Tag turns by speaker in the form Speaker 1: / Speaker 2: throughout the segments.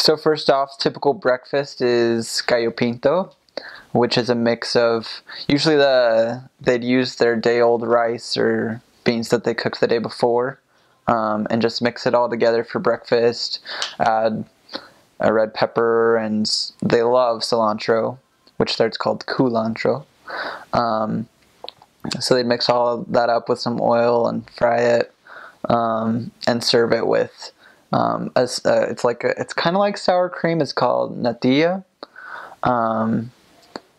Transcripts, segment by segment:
Speaker 1: So first off, typical breakfast is gallo pinto, which is a mix of usually they'd use their day-old rice or beans that they cooked the day before, and just mix it all together for breakfast. Add a red pepper, and they love cilantro, which there it's called culantro. So they'd mix all of that up with some oil and fry it, and serve it with it's kind of like sour cream. It's called natilla.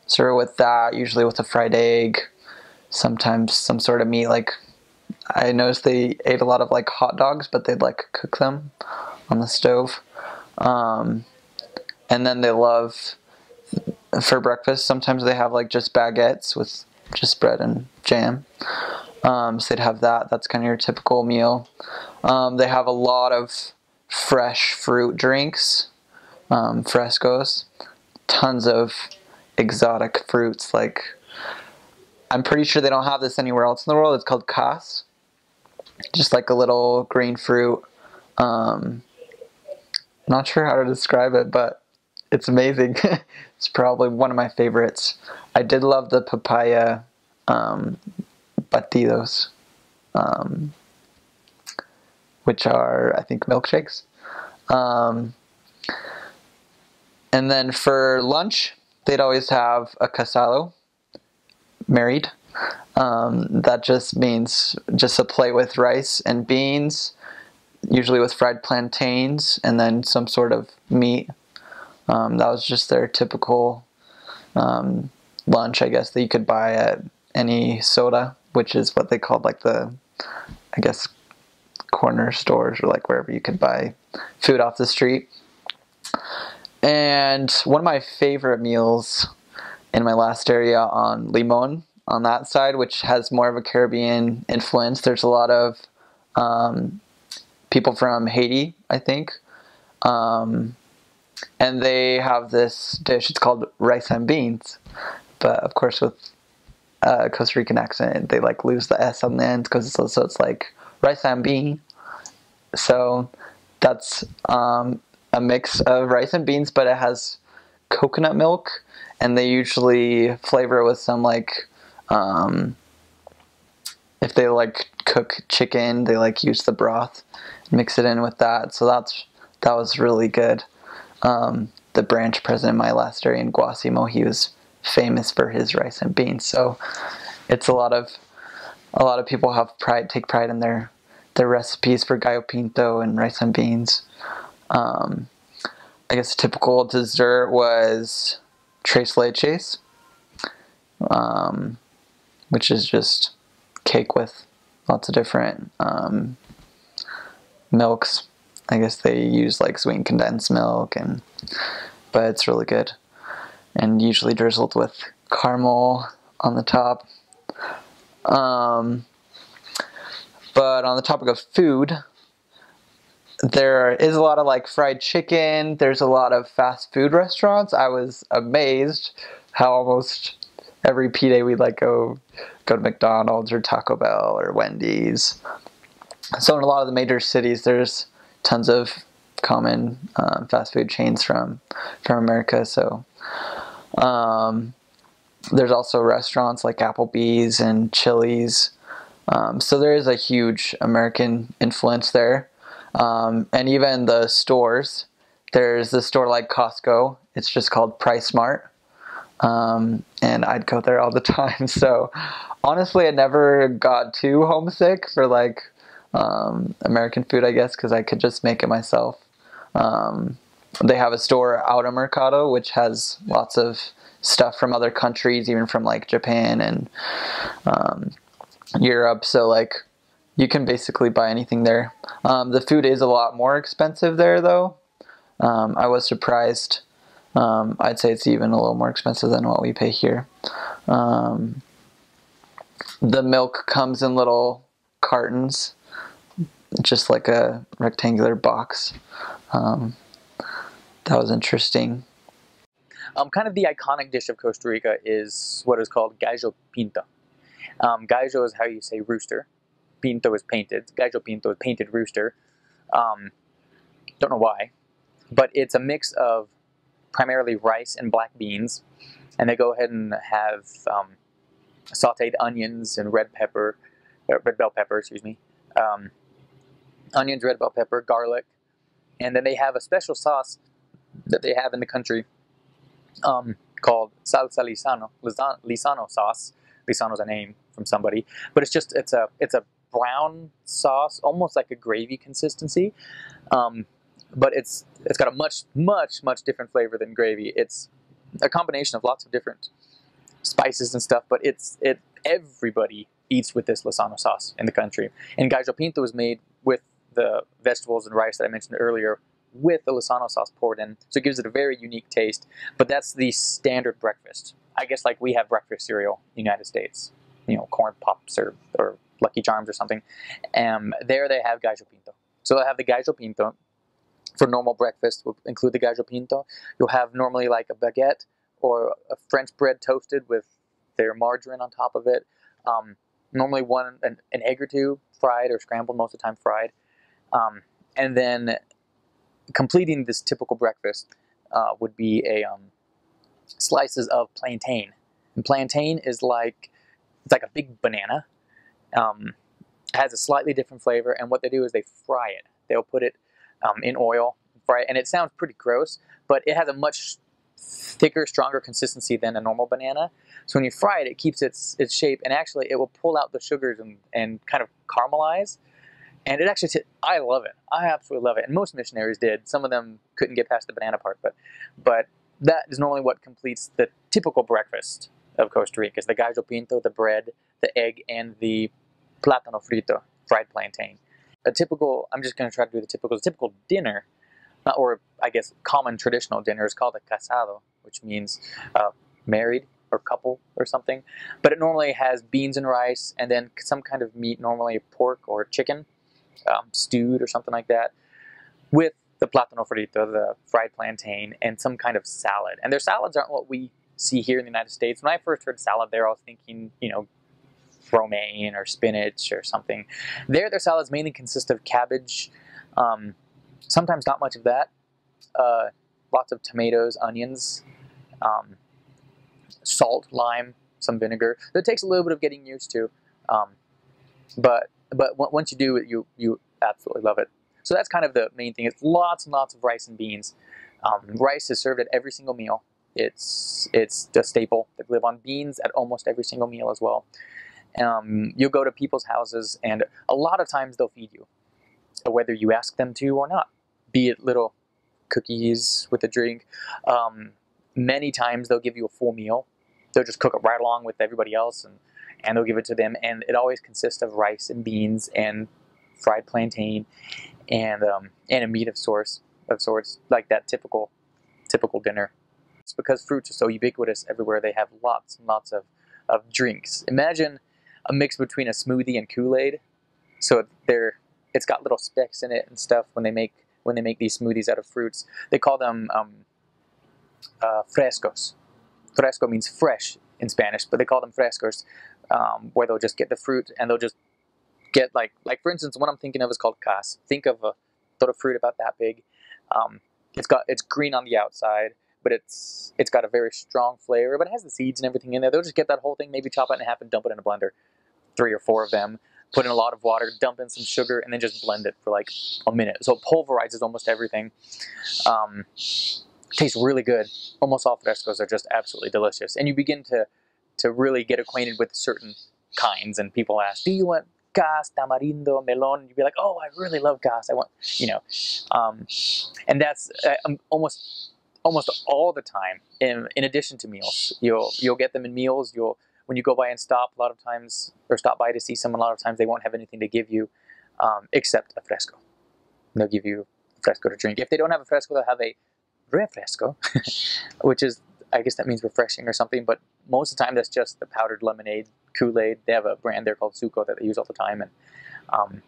Speaker 1: Serve it with that, usually with a fried egg, sometimes some sort of meat. Like I noticed they ate a lot of like hot dogs, but they'd like cook them on the stove. And then they love, for breakfast, sometimes they have like just baguettes with just bread and jam. So they'd have that. That's kind of your typical meal. They have a lot of fresh fruit drinks, frescos, tons of exotic fruits. Like, I'm pretty sure they don't have this anywhere else in the world. It's called cas, just like a little green fruit. Not sure how to describe it, but it's amazing. It's probably one of my favorites. I did love the papaya batidos, which are, I think, milkshakes. And then for lunch, they'd always have a casado, married. That just means just a plate with rice and beans, usually with fried plantains, and then some sort of meat. That was just their typical lunch, I guess, that you could buy at any soda, which is what they called like the, I guess, corner stores or like wherever you could buy food off the street. And one of my favorite meals in my last area on Limon, on that side, which has more of a Caribbean influence, there's a lot of people from Haiti, I think. And they have this dish, it's called rice and beans. But of course with Costa Rican accent, they like lose the S on the end, because it's like rice and bean. So that's a mix of rice and beans, but it has coconut milk, and they usually flavor it with some like, if they like cook chicken, they like use the broth, mix it in with that. So that was really good. The branch president in my last area in Guasimo, he was famous for his rice and beans. So it's a lot of people take pride in their recipes for gallo pinto and rice and beans. I guess a typical dessert was tres leches, which is just cake with lots of different milks. I guess they use like sweetened condensed milk, but it's really good, and usually drizzled with caramel on the top. But on the topic of food, there is a lot of like fried chicken. There's a lot of fast food restaurants. I was amazed how almost every P-Day we'd like go to McDonald's or Taco Bell or Wendy's. So in a lot of the major cities, there's tons of common fast food chains from America. So there's also restaurants like Applebee's and Chili's. So there is a huge American influence there. And even the stores, there's a store like Costco. It's just called Price Mart. And I'd go there all the time. So honestly, I never got too homesick for like American food, I guess, because I could just make it myself. They have a store out of Mercado, which has lots of stuff from other countries, even from like Japan and Europe. So like you can basically buy anything there. The food is a lot more expensive there, though. I was surprised. I'd say it's even a little more expensive than what we pay here. The milk comes in little cartons, just like a rectangular box. That was interesting.
Speaker 2: Kind of the iconic dish of Costa Rica is what is called gallo pinto. Gallo is how you say rooster. Pinto is painted. Gallo pinto is painted rooster. Don't know why. but it's a mix of primarily rice and black beans, and they go ahead and have sautéed onions and red bell pepper, excuse me, onions, red bell pepper, garlic, and then they have a special sauce that they have in the country called salsa lisano sauce. Lisano's a name from somebody, but it's a brown sauce, almost like a gravy consistency. But it's got a much different flavor than gravy. It's a combination of lots of different spices and stuff, but everybody eats with this Lozano sauce in the country. And gallo pinto is made with the vegetables and rice that I mentioned earlier, with the Lozano sauce poured in, so it gives it a very unique taste. But that's the standard breakfast. I guess like we have breakfast cereal in the United States, corn pops or Lucky Charms or something. There they have gallo pinto. So they'll have the gallo pinto. For normal breakfast, we'll include the gallo pinto. You'll have normally like a baguette or a French bread toasted with their margarine on top of it. Normally an egg or two fried or scrambled, most of the time fried. And then completing this typical breakfast would be slices of plantain. And plantain is it's like a big banana. It has a slightly different flavor, and what they do is they fry it. They'll put it in oil, fry it, and it sounds pretty gross, but it has a much thicker, stronger consistency than a normal banana. So when you fry it, it keeps its shape, and actually it will pull out the sugars and kind of caramelize. And it actually, I love it. I absolutely love it. And most missionaries did. Some of them couldn't get past the banana part, but that is normally what completes the typical breakfast of Costa Rica: is the gallo pinto, the bread, the egg, and the plátano frito, fried plantain. I'm just going to try to do the typical dinner, or I guess common traditional dinner, is called a casado, which means married or couple or something. But it normally has beans and rice, and then some kind of meat, normally pork or chicken, stewed or something like that, with the plátano frito, the fried plantain, and some kind of salad. And their salads aren't what we see here in the United States. When I first heard salad there, I was thinking, romaine or spinach or something. Their salads mainly consist of cabbage, sometimes not much of that, lots of tomatoes, onions, salt, lime, some vinegar. That takes a little bit of getting used to, but once you do it, you absolutely love it. So that's kind of the main thing. It's lots and lots of rice and beans. Rice is served at every single meal. It's a staple. They live on beans at almost every single meal as well. You'll go to people's houses, and a lot of times they'll feed you, whether you ask them to or not, be it little cookies with a drink. Many times they'll give you a full meal. They'll just cook it right along with everybody else, and they'll give it to them. And it always consists of rice and beans and fried plantain and a meat of sorts, like that typical dinner. It's because fruits are so ubiquitous everywhere. They have lots and lots of drinks. Imagine a mix between a smoothie and Kool-Aid. So it's got little specks in it and stuff when they make these smoothies out of fruits. They call them frescos. Fresco means fresh in Spanish, but they call them frescos, where they'll just get the fruit and they'll just get like for instance, one I'm thinking of is called cas. Think of a little fruit about that big. It's green on the outside, but it's got a very strong flavor, but it has the seeds and everything in there. They'll just get that whole thing, maybe chop it in half and dump it in a blender. 3 or 4 of them, put in a lot of water, dump in some sugar, and then just blend it for like a minute. So it pulverizes almost everything. Tastes really good. Almost all frescos are just absolutely delicious. And you begin to really get acquainted with certain kinds, and people ask, do you want cas, tamarindo, melon? And you'd be like, oh, I really love cas. I want, and that's almost all the time. In addition to meals, you'll get them in meals. When you go by and stop by to see someone, a lot of times they won't have anything to give you except a fresco. They'll give you a fresco to drink. If they don't have a fresco, they'll have a refresco, which is, I guess that means refreshing or something, but most of the time that's just the powdered lemonade, Kool-Aid. They have a brand there called Suco that they use all the time. And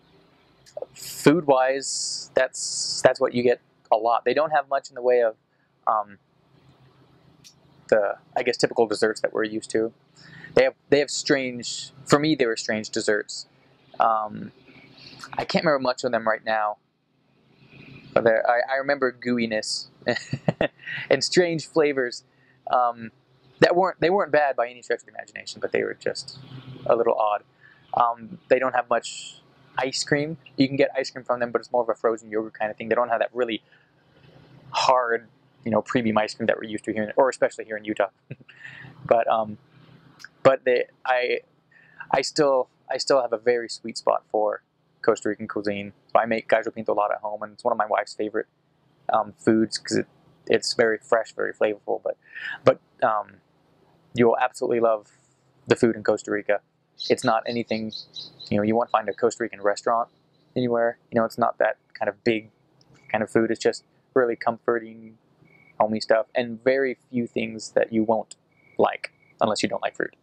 Speaker 2: food-wise, that's what you get a lot. They don't have much in the way of I guess typical desserts that we're used to. They have strange, for me they were strange desserts. I can't remember much of them right now. But I remember gooiness and strange flavors that weren't bad by any stretch of the imagination, but they were just a little odd. They don't have much ice cream. You can get ice cream from them, but it's more of a frozen yogurt kind of thing. They don't have that really hard, premium ice cream that we're used to here, or especially here in Utah. but but I still have a very sweet spot for Costa Rican cuisine. So I make gallo pinto a lot at home, and it's one of my wife's favorite foods because it's very fresh, very flavorful. But you will absolutely love the food in Costa Rica. It's not anything you won't find a Costa Rican restaurant anywhere. It's not that kind of big kind of food. It's just really comforting, homey stuff, and very few things that you won't like unless you don't like fruit.